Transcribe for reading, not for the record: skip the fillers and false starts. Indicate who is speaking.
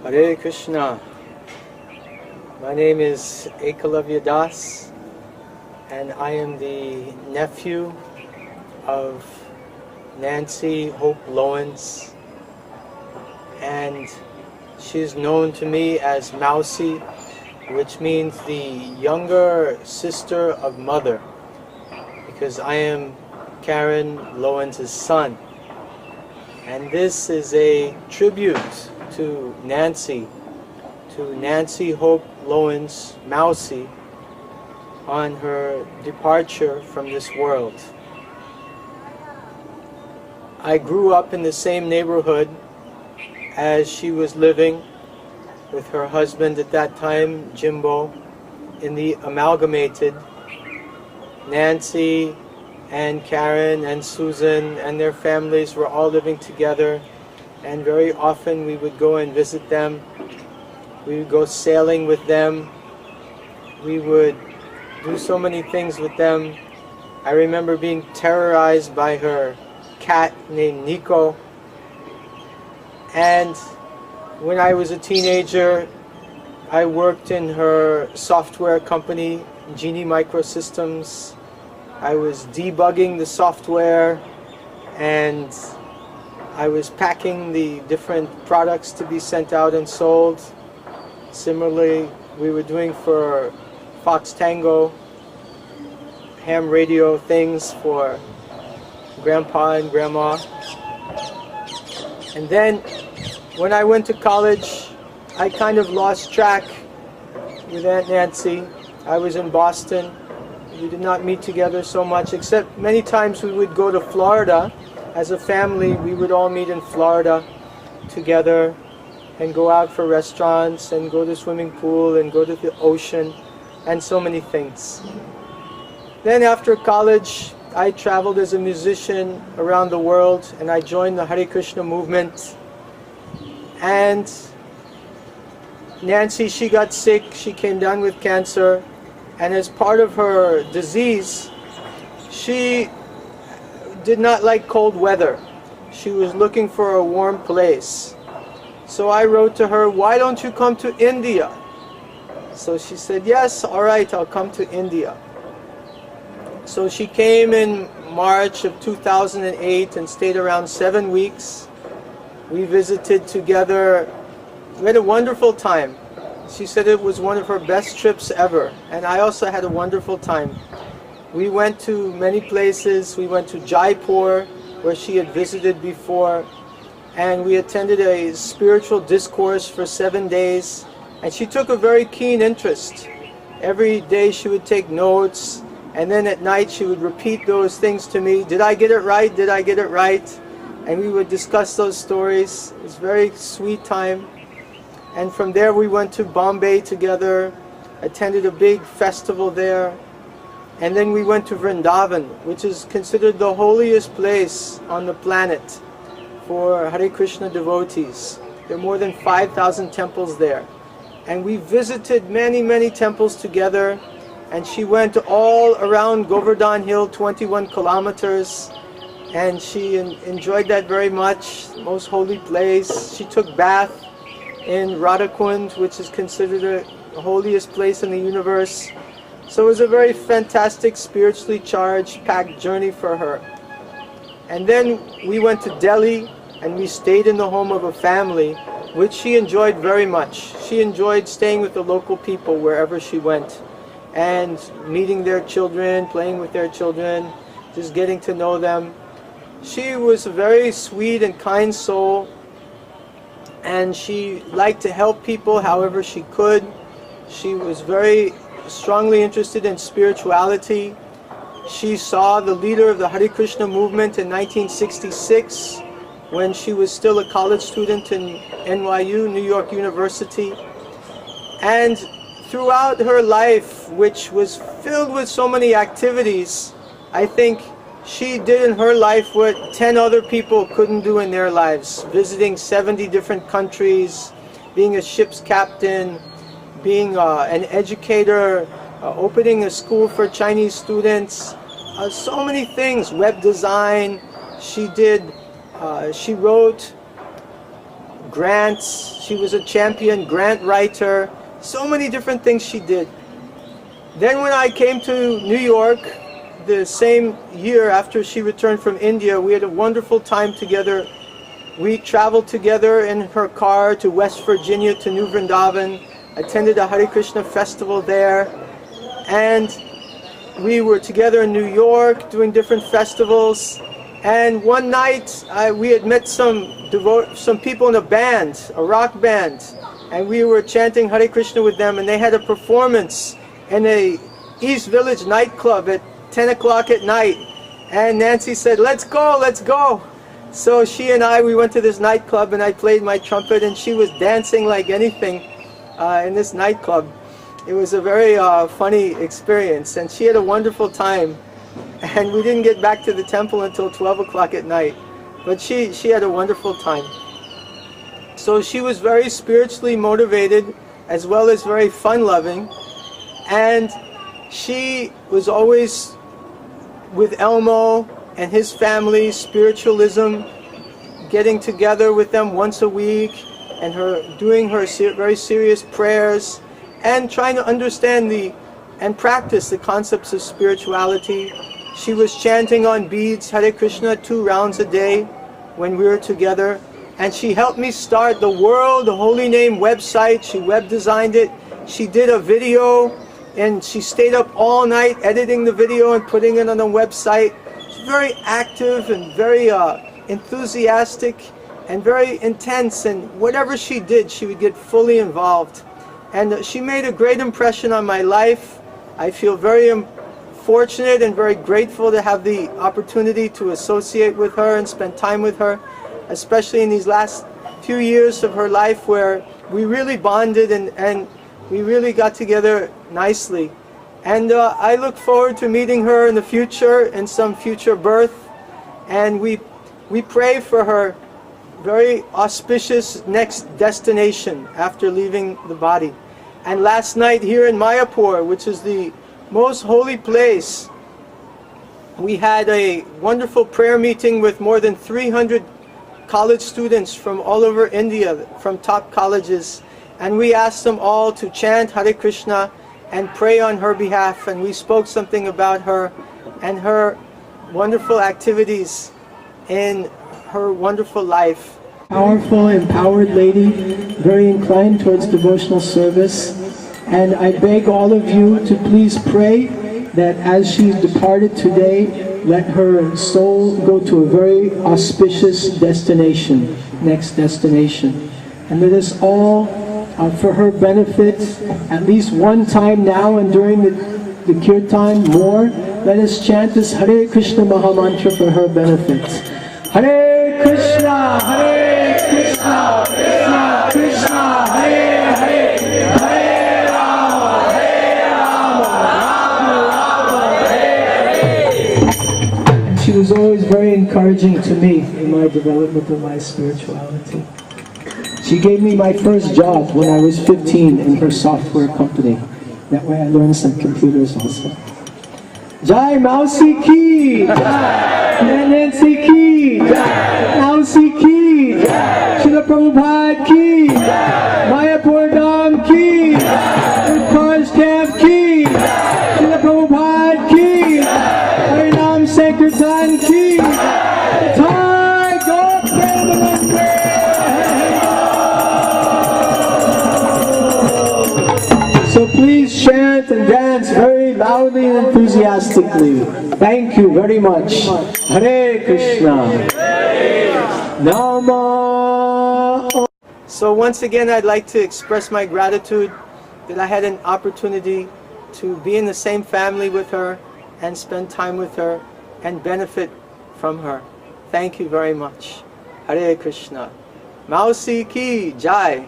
Speaker 1: Hare Krishna. My name is Ekalavya Das, and I am the nephew of Nancy Hope Lowens, and she's known to me as Mausi, which means the younger sister of mother, because I am Karen Lowens' son. And this is a tribute to Nancy Hope Lowens, Mausi, on her departure from this world. I grew up in the same neighborhood as she was living with her husband at that time, Jimbo, in the Amalgamated. Nancy and Karen and Susan and their families were all living together, and very often we would go and visit them. We would go sailing with them. We would do so many things with them. I remember being terrorized by her cat named Nico. And when I was a teenager, I worked in her software company, Genie Microsystems. I was debugging the software, and I was packing the different products to be sent out and sold. Similarly, we were doing for Fox Tango ham radio things for Grandpa and Grandma. And then when I went to college, I kind of lost track with Aunt Nancy. I was in Boston. We did not meet together so much, except many times we would go to Florida. As a family, we would all meet in Florida together and go out for restaurants and go to the swimming pool and go to the ocean and so many things. Then after college, I traveled as a musician around the world, and I joined the Hare Krishna movement. And Nancy, she got sick. She came down with cancer. And as part of her disease, she did not like cold weather. She was looking for a warm place. So I wrote to her, "Why don't you come to India?" So she said, "Yes, all right, I'll come to India." So she came in March of 2008 and stayed around 7 weeks. We visited together. We had a wonderful time. She said it was one of her best trips ever, and I also had a wonderful time. We went to many places. We went to Jaipur, where she had visited before, and we attended a spiritual discourse for 7 days, and she took a very keen interest. Every day she would take notes, and then at night she would repeat those things to me. Did I get it right? Did I get it right? And we would discuss those stories. It was a very sweet time. And from there we went to Bombay together, attended a big festival there, and then we went to Vrindavan, which is considered the holiest place on the planet for Hare Krishna devotees. There are more than 5,000 temples there. And we visited many, many temples together, and she went all around Govardhan Hill, 21 kilometers, and she enjoyed that very much, most holy place. She took bath in Radhakund, which is considered the holiest place in the universe. So it was a very fantastic, spiritually charged, packed journey for her. And then we went to Delhi, and we stayed in the home of a family, which she enjoyed very much. She enjoyed staying with the local people wherever she went, and meeting their children, playing with their children, just getting to know them. She was a very sweet and kind soul, and she liked to help people however she could. She was very strongly interested in spirituality. She saw the leader of the Hare Krishna movement in 1966 when she was still a college student in NYU, New York University. And throughout her life, which was filled with so many activities, I think she did in her life what 10 other people couldn't do in their lives. Visiting 70 different countries, being a ship's captain, being an educator, opening a school for Chinese students, so many things, web design. She wrote grants. She was a champion grant writer. So many different things she did. Then when I came to New York, the same year after she returned from India, we had a wonderful time together. We traveled together in her car to West Virginia, to New Vrindavan, attended a Hare Krishna festival there, and we were together in New York doing different festivals. And one night we had met some people in a band, a rock band, and we were chanting Hare Krishna with them, and they had a performance in a East Village nightclub at 10 o'clock at night. And Nancy said, let's go, let's go. So she and we went to this nightclub, and I played my trumpet, and she was dancing like anything in this nightclub. It was a very funny experience, and she had a wonderful time. And we didn't get back to the temple until 12 o'clock at night. But she had a wonderful time. So she was very spiritually motivated, as well as very fun-loving. And she was always with Elmo and his family, spiritualism, getting together with them once a week, and doing her very serious prayers, and trying to understand and practice the concepts of spirituality. She was chanting on beads, Hare Krishna, 2 rounds a day when we were together. And she helped me start the World Holy Name website. She web designed it. She did a video, and she stayed up all night editing the video and putting it on the website. She's very active and very enthusiastic and very intense, and whatever she did, she would get fully involved. And she made a great impression on my life. I feel very fortunate and very grateful to have the opportunity to associate with her and spend time with her, especially in these last few years of her life, where we really bonded and we really got together nicely. And I look forward to meeting her in the future, in some future birth. And we pray for her very auspicious next destination after leaving the body. And last night here in Mayapur, which is the most holy place, we had a wonderful prayer meeting with more than 300 college students from all over India, from top colleges, and we asked them all to chant Hare Krishna and pray on her behalf, and we spoke something about her and her wonderful activities in her wonderful life.
Speaker 2: Powerful, empowered lady, very inclined towards devotional service. And I beg all of you to please pray that as she's departed today, let her soul go to a very auspicious destination, next destination. And let us all, for her benefit, at least one time now and during the kirtan more, let us chant this Hare Krishna Mahamantra for her benefit. Hare Krishna, Hare Krishna, Krishna Krishna, Hare Hare, Hare Rama, Hare Rama, Rama Rama, Hare Hare. She was always very encouraging to me in my development of my spirituality. She gave me my first job when I was 15 in her software company. That way I learned some computers also. Jai Mausi Ki! Nancy Ki! Mausi Ki! Srila Prabhupada Ki! Mayapur Dham Ki! Utkarsh Camp Ki! Srila Prabhupada Ki! Harinam Sankirtan Ki! Thai God Premanande! So please chant and dance very loudly and enthusiastically. Thank you very much. Hare Krishna. Nama.
Speaker 1: So once again, I'd like to express my gratitude that I had an opportunity to be in the same family with her and spend time with her and benefit from her. Thank you very much. Hare Krishna. Mausi Ki Jai.